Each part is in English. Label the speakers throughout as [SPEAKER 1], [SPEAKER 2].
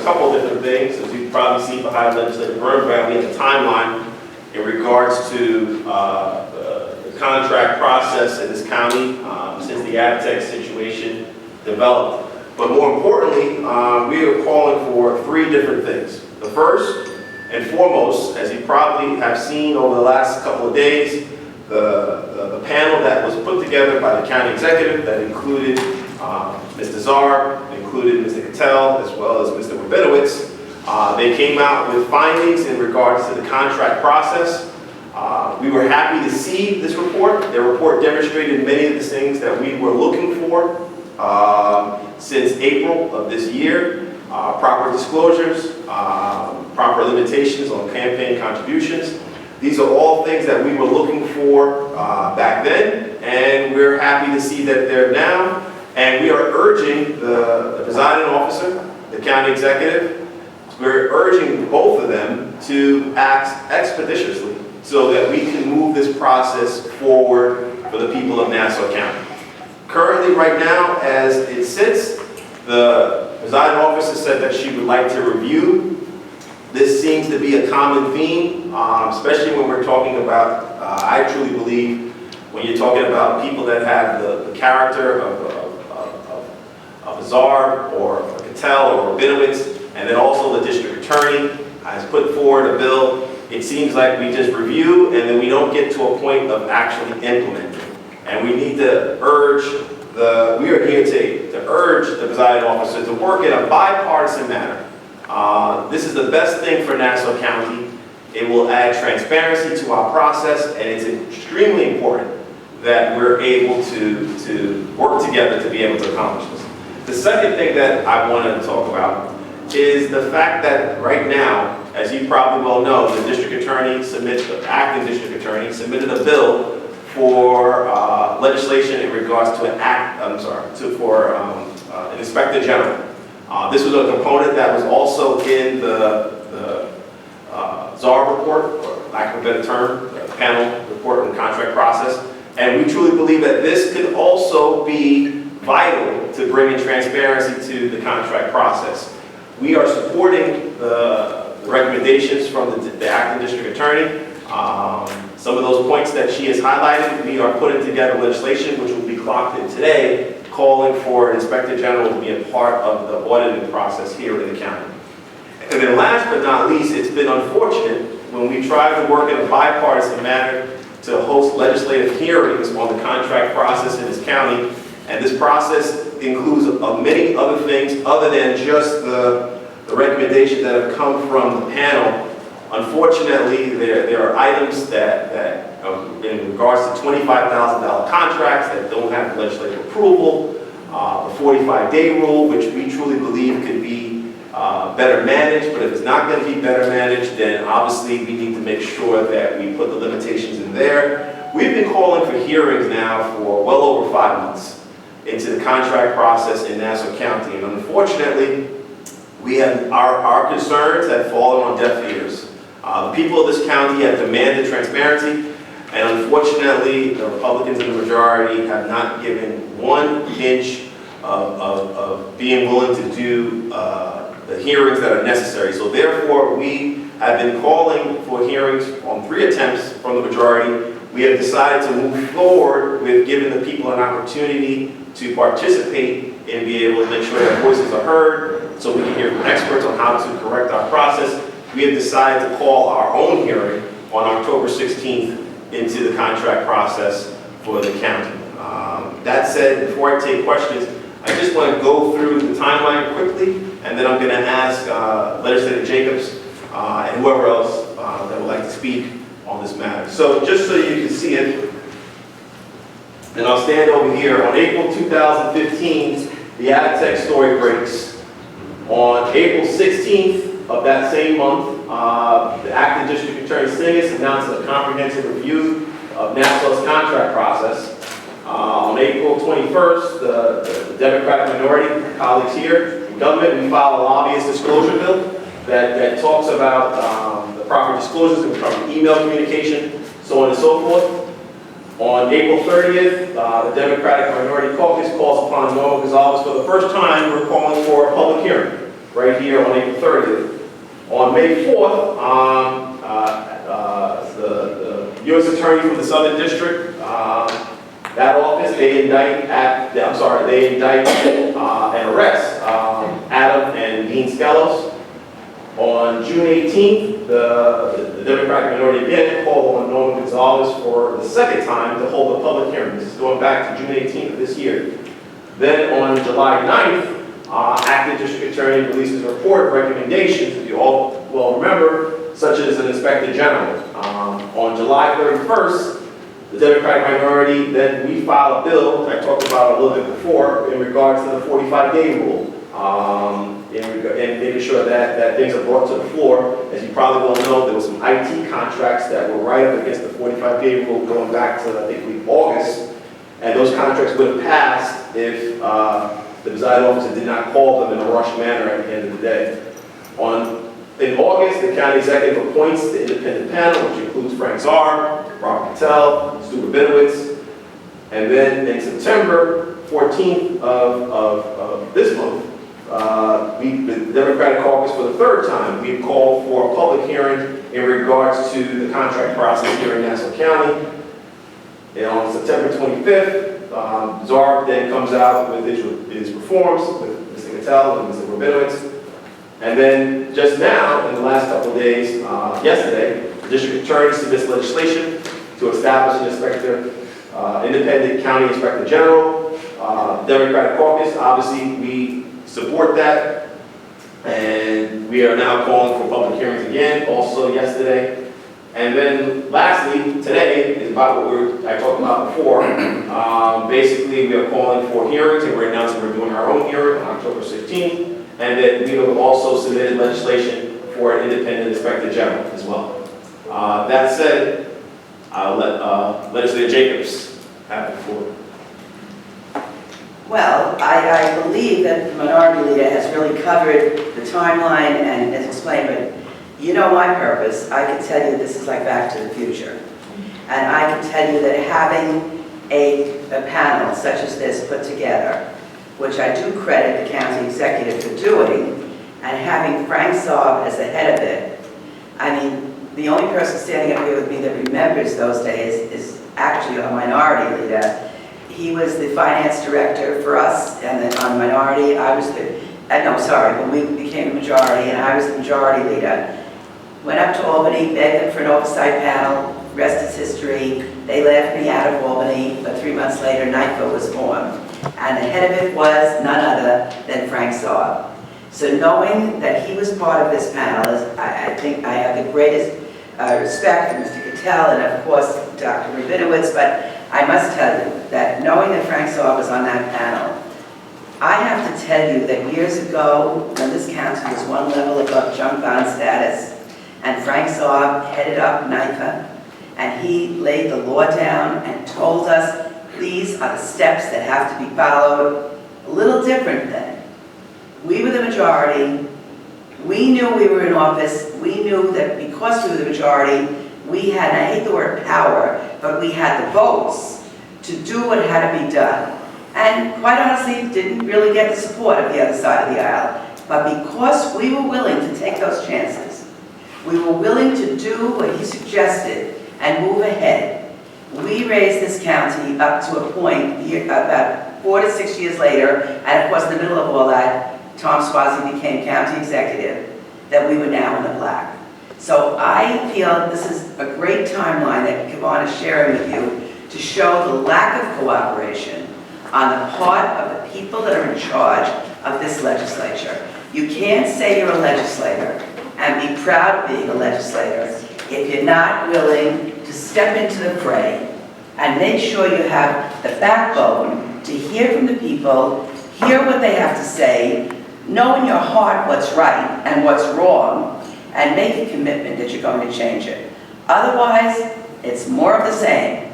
[SPEAKER 1] couple different things. As you've probably seen behind Legislative Burnback, we have a timeline in regards to the contract process in this county since the AdTech situation developed. But more importantly, we are calling for three different things. The first and foremost, as you probably have seen over the last couple of days, the panel that was put together by the county executive that included Mr. Czar, included Mr. Cattell, as well as Mr. Rabinowitz, they came out with findings in regards to the contract process. We were happy to see this report. Their report demonstrated many of the things that we were looking for since April of this year. Proper disclosures, proper limitations on campaign contributions. These are all things that we were looking for back then, and we're happy to see that they're now. And we are urging the presiding officer, the county executive, we're urging both of them to act expeditiously so that we can move this process forward for the people of Nassau County. Currently, right now, as it sits, the presiding officer said that she would like to review. This seems to be a common theme, especially when we're talking about, I truly believe, when you're talking about people that have the character of a Czar or a Cattell or Rabinowitz, and then also the district attorney has put forward a bill. It seems like we just review and then we don't get to a point of actually implementing. And we need to urge we are here to urge the presiding officer to work in a bipartisan manner. This is the best thing for Nassau County. It will add transparency to our process, and it's extremely important that we're able to work together to be able to accomplish this. The second thing that I wanted to talk about is the fact that right now, as you probably well know, the the acting district attorney submitted a bill for legislation in regards to an inspector general. This was a component that was also in the Czar report, or lack of a better term, the panel report on the contract process. And we truly believe that this could also be vital to bring in transparency to the contract process. We are supporting the recommendations from the acting district attorney. Some of those points that she has highlighted, we are putting together legislation which will be clocked in today, calling for an inspector general to be a part of the auditing process here in the county. And then last but not least, it's been unfortunate when we try to work in a bipartisan manner to host legislative hearings on the contract process in this county. And this process includes many other things other than just the recommendations that have come from the panel. Unfortunately, there are items that in regards to $25,000 contracts that don't have legislative approval, the 45-day rule, which we truly believe could be better managed, but if it's not going to be better managed, then obviously we need to make sure that we put the limitations in there. We've been calling for hearings now for well over 5 months into the contract process in Nassau County, and unfortunately, we have our concerns have fallen on deaf ears. The people of this county have demanded transparency, and unfortunately, the Republicans in the majority have not given 1 inch of being willing to do the hearings that are necessary. So therefore, we have been calling for hearings on 3 attempts from the majority. We have decided to move forward with giving the people an opportunity to participate and be able to make sure their voices are heard, so we can hear from experts on how to correct our process. We have decided to call our own hearing on October 16th into the contract process for the county. That said, before I take questions, I just want to go through the timeline quickly, and then I'm going to ask Legislator Jacobs and whoever else that would like to speak on this matter. So just so you can see it, and I'll stand over here. On April 2015, the AdTech story breaks. On April 16th of that same month, the acting district attorney Singas announced a comprehensive review of Nassau's contract process. On April 21st, the Democratic minority colleagues here in government, we filed a lobbyist disclosure bill that talks about the proper disclosures in terms of email communication, so on and so forth. On April 30th, the Democratic Minority Caucus calls upon Norma Gonzalez for the first time. We're calling for a public hearing right here on April 30th. On May 4th, the U.S. Attorney from the Southern District, that office, they indict and arrest Adam and Dean Skelos. On June 18th, the Democratic minority again called on Norman Gonzalez for the second time to hold a public hearing. This is going back to June 18th of this year. Then on July 9th, acting district attorney releases a report of recommendations, as you all well remember, such as an inspector general. On July 31st, the Democratic minority, then we filed a bill, I talked about a little bit before, in regards to the 45-day rule. And making sure that things are brought to the floor. As you probably well know, there were some IT contracts that were right up against the 45-day rule going back to, I think, August. And those contracts would have passed if the presiding officer did not call them in a rushed manner at the end of the day. In August, the county executive appoints the independent panel, which includes Frank Czar, Robert Patel, Stu Rabinowitz. And then in September 14th of this month, the Democratic caucus, for the third time, we called for a public hearing in regards to the contract process here in Nassau County. And on September 25th, Czar then comes out with his reforms with Mr. Cattell and Mr. Rabinowitz. And then just now, in the last couple of days, yesterday, the district attorney submits legislation to establish an independent county inspector general. Democratic caucus, obviously, we support that. And we are now calling for public hearings again, also yesterday. And then lastly, today is about what I talked about before. Basically, we are calling for hearings, and we're announcing we're doing our own hearing on October 16th. And then we have also submitted legislation for an independent inspector general as well. That said, I'll let Legislator Jacobs have the floor.
[SPEAKER 2] Well, I believe that the minority leader has really covered the timeline and has explained it. You know my purpose. I can tell you this is like Back to the Future. And I can tell you that having a panel such as this put together, which I do credit the county executive for doing, and having Frank Saab as the head of it, I mean, the only person standing up here with me that remembers those days is actually our minority leader. He was the finance director for us, and then on the minority, I was when we became the majority, and I was the majority leader. Went up to Albany, begged them for an oversight panel, rest is history. They laughed me out of Albany, but 3 months later, NIFA was formed. And the head of it was none other than Frank Saab. So knowing that he was part of this panel, I think I have the greatest respect for Mr. Cattell and of course Dr. Rabinowitz, but I must tell you that knowing that Frank Saab was on that panel, I have to tell you that years ago, when this county was one level above junk bond status, and Frank Saab headed up NIFA, and he laid the law down and told us these are the steps that have to be followed. A little different then. We were the majority. We knew we were in office. We knew that because we were the majority, we had, and I hate the word power, but we had the votes to do what had to be done. And quite honestly, didn't really get the support of the other side of the aisle. But because we were willing to take those chances, we were willing to do what he suggested and move ahead, we raised this county up to a point about 4 to 6 years later, and of course in the middle of all that, Tom Swazi became county executive, that we were now in the black. So I feel this is a great timeline that Kevon is sharing with you to show the lack of cooperation on the part of the people that are in charge of this legislature. You can't say you're a legislator and be proud of being a legislator if you're not willing to step into the fray and make sure you have the backbone to hear from the people, hear what they have to say, know in your heart what's right and what's wrong, and make a commitment that you're going to change it. Otherwise, it's more of the same.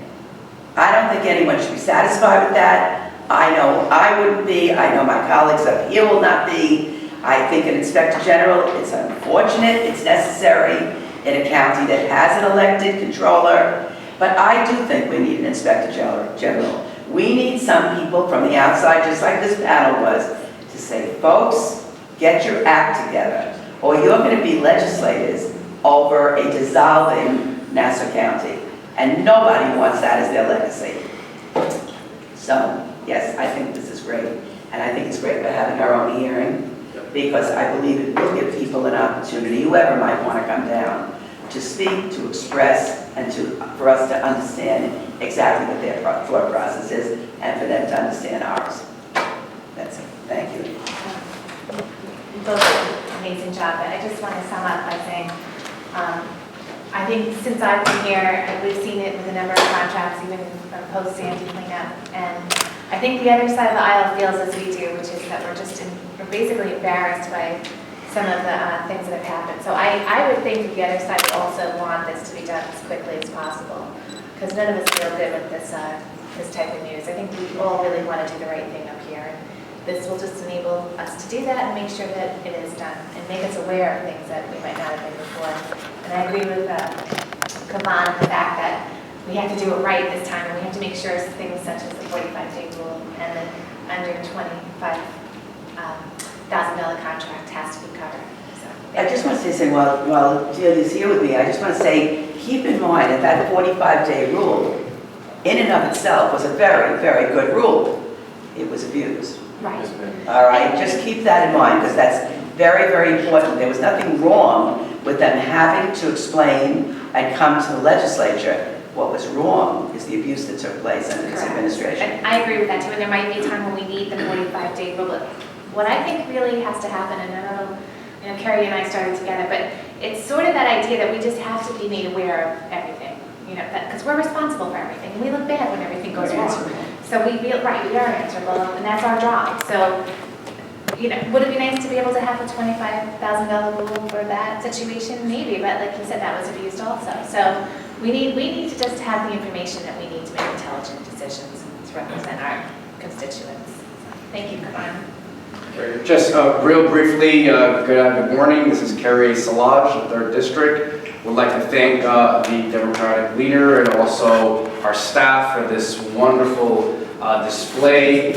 [SPEAKER 2] I don't think anyone should be satisfied with that. I know I wouldn't be. I know my colleagues up here will not be. I think an inspector general, it's unfortunate, it's necessary in a county that has an elected controller, but I do think we need an inspector general. We need some people from the outside, just like this panel was, to say, folks, get your act together, or you're going to be legislators over a dissolving Nassau County. And nobody wants that as their legacy. So, yes, I think this is great. And I think it's great we're having our own hearing, because I believe it will give people an opportunity, whoever might want to come down, to speak, to express, and for us to understand exactly what their thought process is, and for them to understand ours. That's it. Thank you.
[SPEAKER 3] You both did an amazing job, but I just want to sum up by saying, I think since I've been here, we've seen it with a number of contracts, even post-Sandy cleanup, and I think the other side of the aisle feels as we do, which is that we're basically embarrassed by some of the things that have happened. So I would think that the other side would also want this to be done as quickly as possible, because none of us feel good with this type of news. I think we all really want to do the right thing up here. This will just enable us to do that and make sure that it is done, and make us aware of things that we might not have been before. And I agree with Kavan on the fact that we have to do it right this time, and we have to make sure things such as the 45-day rule and the under $25,000 contract has to be covered. So,
[SPEAKER 2] I just want to say, while Jill is here with me, I just want to say, keep in mind that that 45-day rule, in and of itself, was a very, very good rule. It was abused.
[SPEAKER 3] right.
[SPEAKER 2] All right, just keep that in mind, because that's very, very important. There was nothing wrong with them having to explain and come to the legislature. What was wrong is the abuse that took place under this
[SPEAKER 3] Correct.
[SPEAKER 2] administration.
[SPEAKER 3] And I agree with that too, and there might be a time when we need the 45-day rule. But what I think really has to happen, and I know, Carrie and I started together, but it's sort of that idea that we just have to be made aware of everything, because we're responsible for everything, and we look bad when everything goes wrong. So we feel, right, we are answerable, and that's our job. So, would it be nice to be able to have a $25,000 rule for that situation? Maybe, but like you said, that was abused also. So we need to just have the information that we need to make intelligent decisions to represent our constituents. So, thank you, Kavan.
[SPEAKER 4] Just real briefly, good morning. This is Kerry Salage, the 3rd District. Would like to thank the Democratic leader and also our staff for this wonderful display.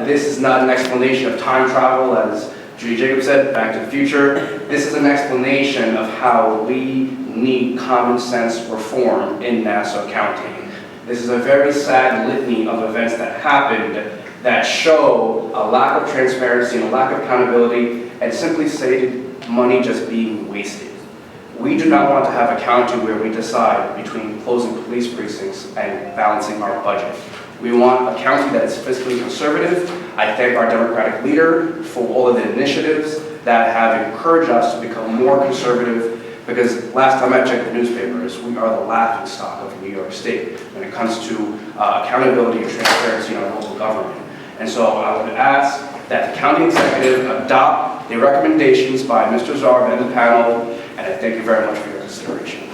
[SPEAKER 4] This is not an explanation of time travel, as Judy Jacobs said, Back to the Future. This is an explanation of how we need common sense reform in Nassau County. This is a very sad litany of events that happened that show a lack of transparency and a lack of accountability, and simply stated, money just being wasted. We do not want to have a county where we decide between closing police precincts and balancing our budget. We want a county that is fiscally conservative. I thank our Democratic leader for all of the initiatives that have encouraged us to become more conservative, because last time I checked the newspapers, we are the laughingstock of New York State when it comes to accountability and transparency in our local government. And so I would ask that the county executive adopt the recommendations by Mr. Zarb and the panel, and I thank you very much for your consideration.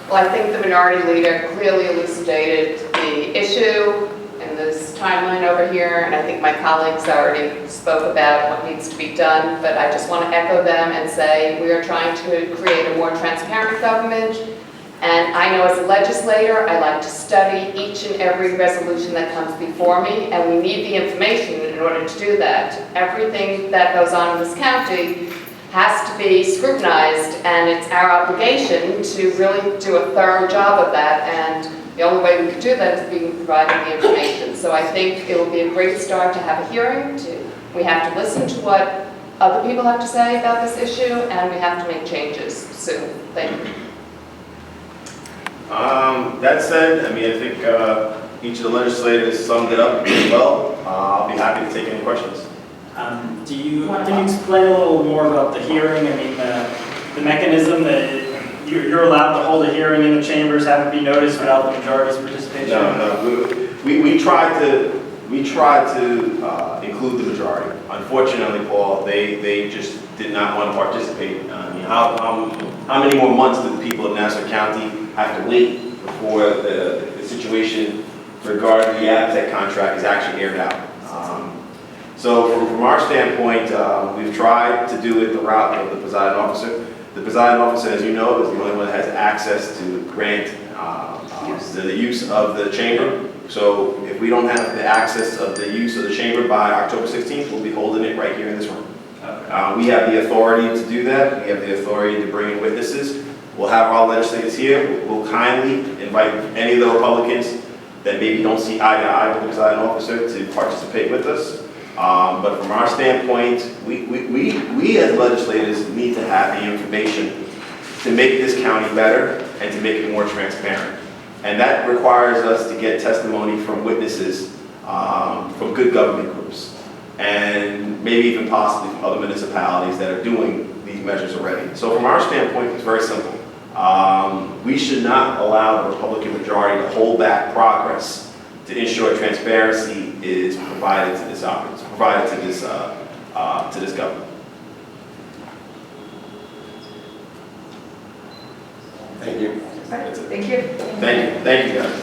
[SPEAKER 5] Well, I think the minority leader clearly elucidated the issue and this timeline over here, and I think my colleagues already spoke about what needs to be done, but I just want to echo them and say we are trying to create a more transparent government. And I know as a legislator, I like to study each and every resolution that comes before me, and we need the information in order to do that. Everything that goes on in this county has to be scrutinized, and it's our obligation to really do a thorough job of that, and the only way we can do that is being provided the information. So I think it will be a great start to have a hearing. We have to listen to what other people have to say about this issue, and we have to make changes soon. Thank you.
[SPEAKER 1] That said, I think each of the legislators summed it up as well. I'll be happy to take any questions.
[SPEAKER 6] Can you explain a little more about the hearing? The mechanism that you're allowed to hold a hearing in the chambers, have it be noticed without the majority's participation?
[SPEAKER 1] No. We tried to include the majority. Unfortunately, Paul, they just did not want to participate. How many more months do the people of Nassau County have to wait before the situation regarding the ABTEC contract is actually aired out? So from our standpoint, we've tried to do it the route of the presiding officer. The presiding officer, as you know, is the only one that has access to grant the use of the chamber. So if we don't have the access of the use of the chamber by October 16th, we'll be holding it right here in this room. We have the authority to do that. We have the authority to bring in witnesses. We'll have our legislators here. We'll kindly invite any of the Republicans that maybe don't see eye to eye with the presiding officer to participate with us. But from our standpoint, we as legislators need to have the information to make this county better and to make it more transparent. And that requires us to get testimony from witnesses, from good government groups, and maybe even possibly from other municipalities that are doing these measures already. So from our standpoint, it's very simple. We should not allow the Republican majority to hold back progress to ensure transparency is provided to this government.
[SPEAKER 7] Thank you.
[SPEAKER 5] Thank you.
[SPEAKER 1] Thank you, guys.